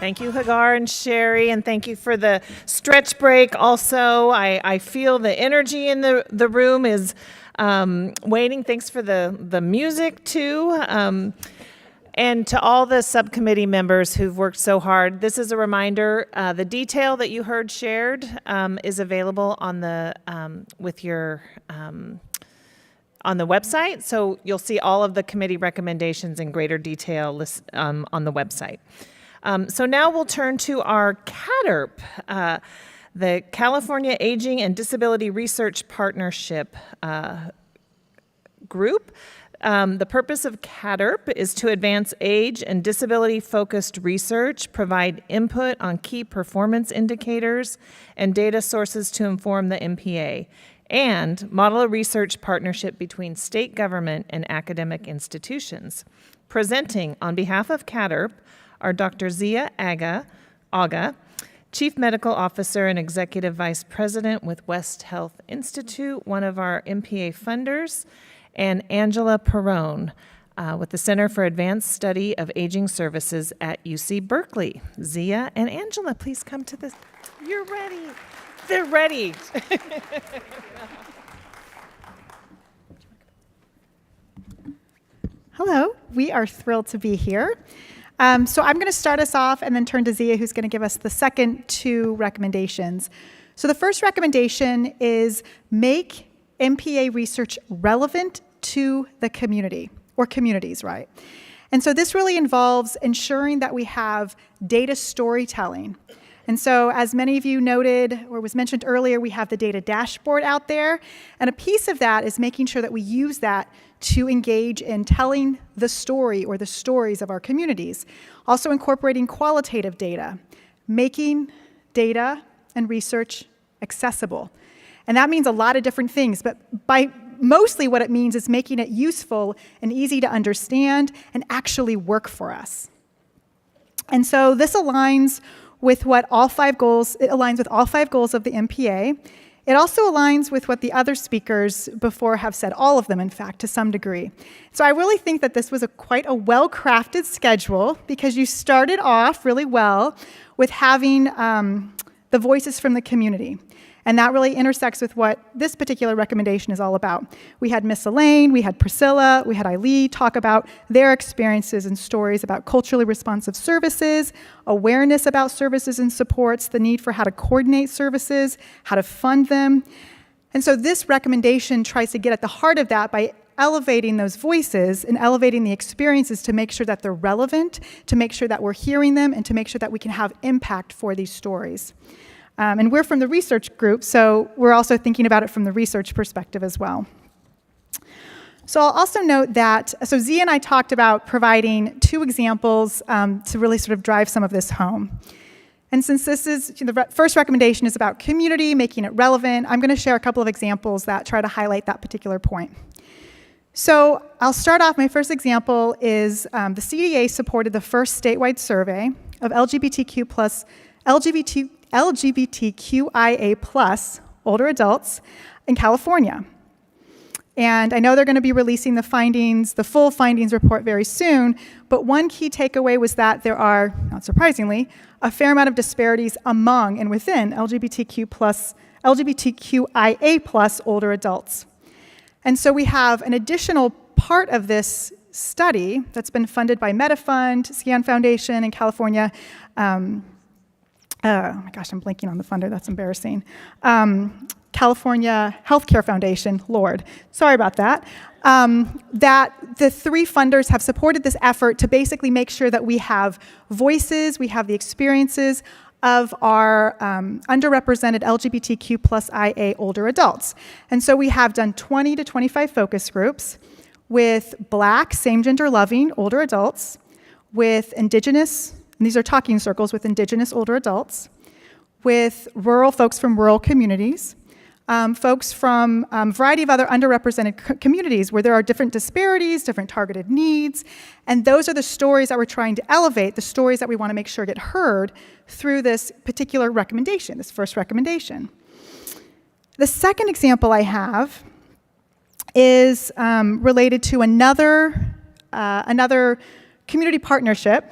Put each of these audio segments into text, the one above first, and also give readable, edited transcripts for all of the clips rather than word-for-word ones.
Thank you, Hagar and Sherry, and thank you for the stretch break. Also, I feel the energy in the room is waiting. Thanks for the music, too. And to all the subcommittee members who've worked so hard, this is a reminder, the detail that you heard shared is available on the on the website. So you'll see all of the committee recommendations in greater detail on the website. So now we'll turn to our CADRP, the California Aging and Disability Research Partnership group. The purpose of CADRP is to advance age and disability-focused research, provide input on key performance indicators and data sources to inform the MPA, and model a research partnership between state government and academic institutions. Presenting on behalf of CADRP are Dr. Zia Aga, Chief Medical Officer and Executive Vice President with West Health Institute, one of our MPA funders, and Angela Perrone with the Center for Advanced Study of Aging Services at UC Berkeley. Zia and Angela, please come to this. You're ready. They're ready. Hello, we are thrilled to be here. So I'm going to start us off and then turn to Zia, who's going to give us the second two recommendations. So the first recommendation is make MPA research relevant to the community, or communities, right? And so this really involves ensuring that we have data storytelling. And so as many of you noted, or was mentioned earlier, we have the data dashboard out there. And a piece of that is making sure that we use that to engage in telling the story or the stories of our communities. Also incorporating qualitative data, making data and research accessible. And that means a lot of different things, but mostly what it means is making it useful and easy to understand and actually work for us. And so this aligns with all five goals of the MPA. It also aligns with what the other speakers before have said, all of them, in fact, to some degree. So I really think that this was quite a well-crafted schedule because you started off really well with having the voices from the community. And that really intersects with what this particular recommendation is all about. We had Miss Elaine, we had Priscilla, we had Eileen talk about their experiences and stories about culturally responsive services, awareness about services and supports, the need for how to coordinate services, how to fund them. And so this recommendation tries to get at the heart of that by elevating those voices and elevating the experiences to make sure that they're relevant, to make sure that we're hearing them, and to make sure that we can have impact for these stories. And we're from the research group, so we're also thinking about it from the research perspective as well. So I'll also note that, so Zia and I talked about providing two examples to really sort of drive some of this home. And since this is, the first recommendation is about community, making it relevant, I'm going to share a couple of examples that try to highlight that particular point. So I'll start off, my first example is the CDA supported the first statewide survey of LGBTQIA+ older adults in California. And I know they're going to be releasing the full findings report very soon, but one key takeaway was that there are, not surprisingly, a fair amount of disparities among and within LGBTQIA+ older adults. And so we have an additional part of this study that's been funded by MetaFund, SCAN Foundation in California. Oh my gosh, I'm blanking on the funder, that's embarrassing. California Healthcare Foundation, Lord, sorry about that. That the three funders have supported this effort to basically make sure that we have voices, we have the experiences of our underrepresented LGBTQ+IA older adults. And so we have done 20 to 25 focus groups with Black, same-gender loving older adults, with Indigenous, and these are talking circles with Indigenous older adults, with folks from rural communities, folks from a variety of other underrepresented communities where there are different disparities, different targeted needs, and those are the stories that we're trying to elevate, the stories that we want to make sure get heard through this particular recommendation, this first recommendation. The second example I have is related to another community partnership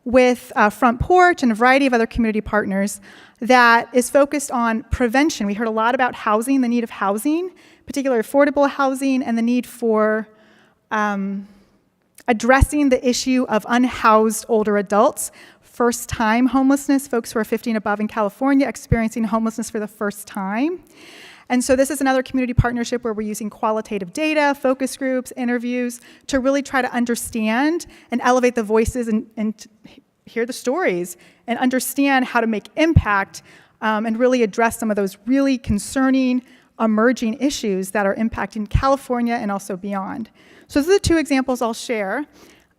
with Front Porch and a variety of other community partners that is focused on prevention. We heard a lot about housing, the need of housing, particularly affordable housing, and the need for addressing the issue of unhoused older adults, first-time homelessness, folks who are 50 and above in California experiencing homelessness for the first time. And so this is another community partnership where we're using qualitative data, focus groups, interviews, to really try to understand and elevate the voices and hear the stories and understand how to make impact and really address some of those really concerning emerging issues that are impacting California and also beyond. So those are the two examples I'll share.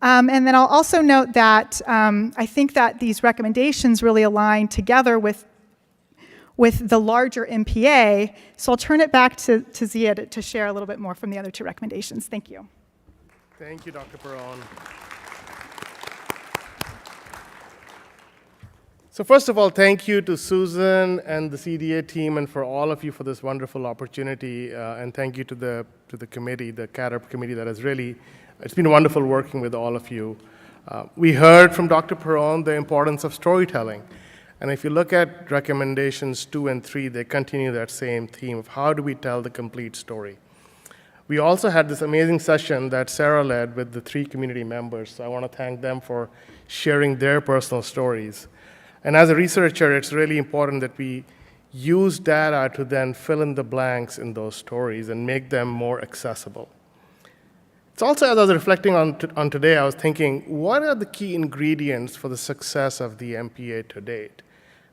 And then I'll also note that I think that these recommendations really align together with the larger MPA. So I'll turn it back to Zia to share a little bit more from the other two recommendations. Thank you. Thank you, Dr. Perron. So first of all, thank you to Susan and the CDA team and for all of you for this wonderful opportunity. And thank you to the committee, the CADRP committee that has really, it's been wonderful working with all of you. We heard from Dr. Perron the importance of storytelling. And if you look at recommendations 2 and 3, they continue that same theme of how do we tell the complete story. We also had this amazing session that Sarah led with the 3 community members. So I want to thank them for sharing their personal stories. And as a researcher, it's really important that we use data to then fill in the blanks in those stories and make them more accessible. It's also, as I was reflecting on today, I was thinking, what are the key ingredients for the success of the MPA to date?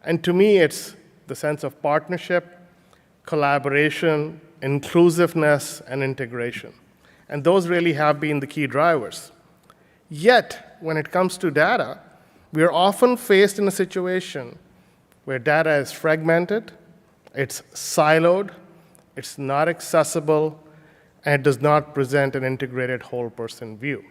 And to me, it's the sense of partnership, collaboration, inclusiveness, and integration. And those really have been the key drivers. Yet, when it comes to data, we are often faced in a situation where data is fragmented, it's siloed, it's not accessible, and it does not present an integrated whole person view.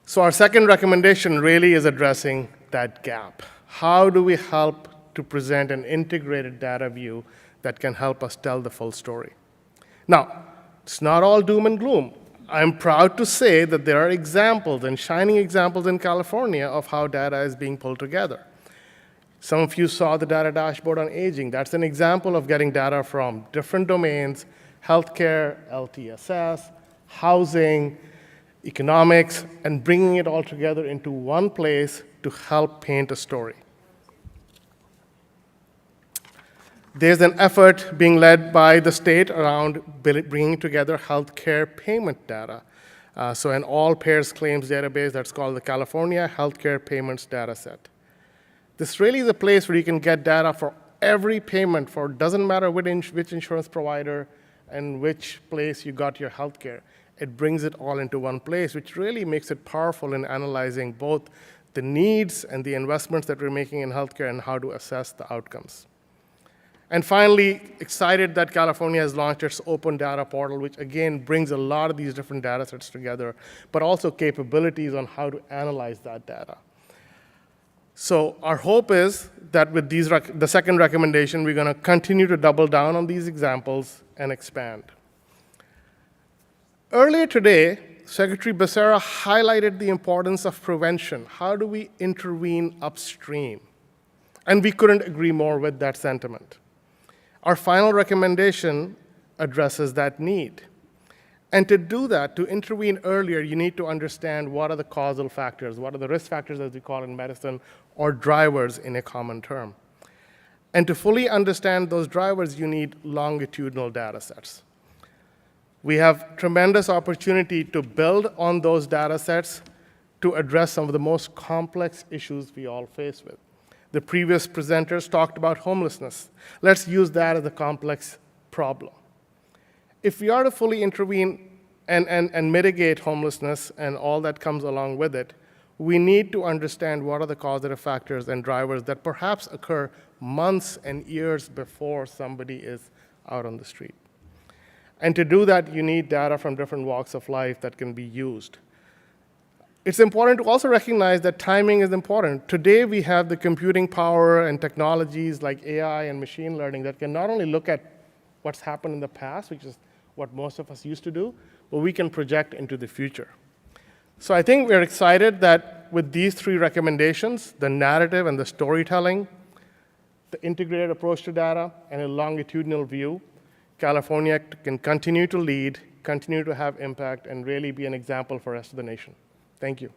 So our second recommendation really is addressing that gap. How do we help to present an integrated data view that can help us tell the full story? Now, it's not all doom and gloom. I'm proud to say that there are examples and shining examples in California of how data is being pulled together. Some of you saw the data dashboard on aging. That's an example of getting data from different domains: healthcare, LTSS, housing, economics, and bringing it all together into one place to help paint a story. There's an effort being led by the state around bringing together healthcare payment data. So an all-payers claims database that's called the California Healthcare Payments Dataset. This really is a place where you can get data for every payment for, doesn't matter which insurance provider and which place you got your healthcare. It brings it all into one place, which really makes it powerful in analyzing both the needs and the investments that we're making in healthcare and how to assess the outcomes. And finally, excited that California has launched its open data portal, which again brings a lot of these different data sets together, but also capabilities on how to analyze that data. So our hope is that with the second recommendation, we're going to continue to double down on these examples and expand. Earlier today, Secretary Becerra highlighted the importance of prevention. How do we intervene upstream? And we couldn't agree more with that sentiment. Our final recommendation addresses that need. And to do that, to intervene earlier, you need to understand what are the causal factors, what are the risk factors, as we call in medicine, or drivers in a common term. And to fully understand those drivers, you need longitudinal data sets. We have tremendous opportunity to build on those data sets to address some of the most complex issues we all face with. The previous presenters talked about homelessness. Let's use that as a complex problem. If we are to fully intervene and mitigate homelessness and all that comes along with it, we need to understand what are the causative factors and drivers that perhaps occur months and years before somebody is out on the street. And to do that, you need data from different walks of life that can be used. It's important to also recognize that timing is important. Today, we have the computing power and technologies like AI and machine learning that can not only look at what's happened in the past, which is what most of us used to do, but we can project into the future. So I think we're excited that with these 3 recommendations, the narrative and the storytelling, the integrated approach to data, and a longitudinal view, California can continue to lead, continue to have impact, and really be an example for the rest of the nation. Thank you.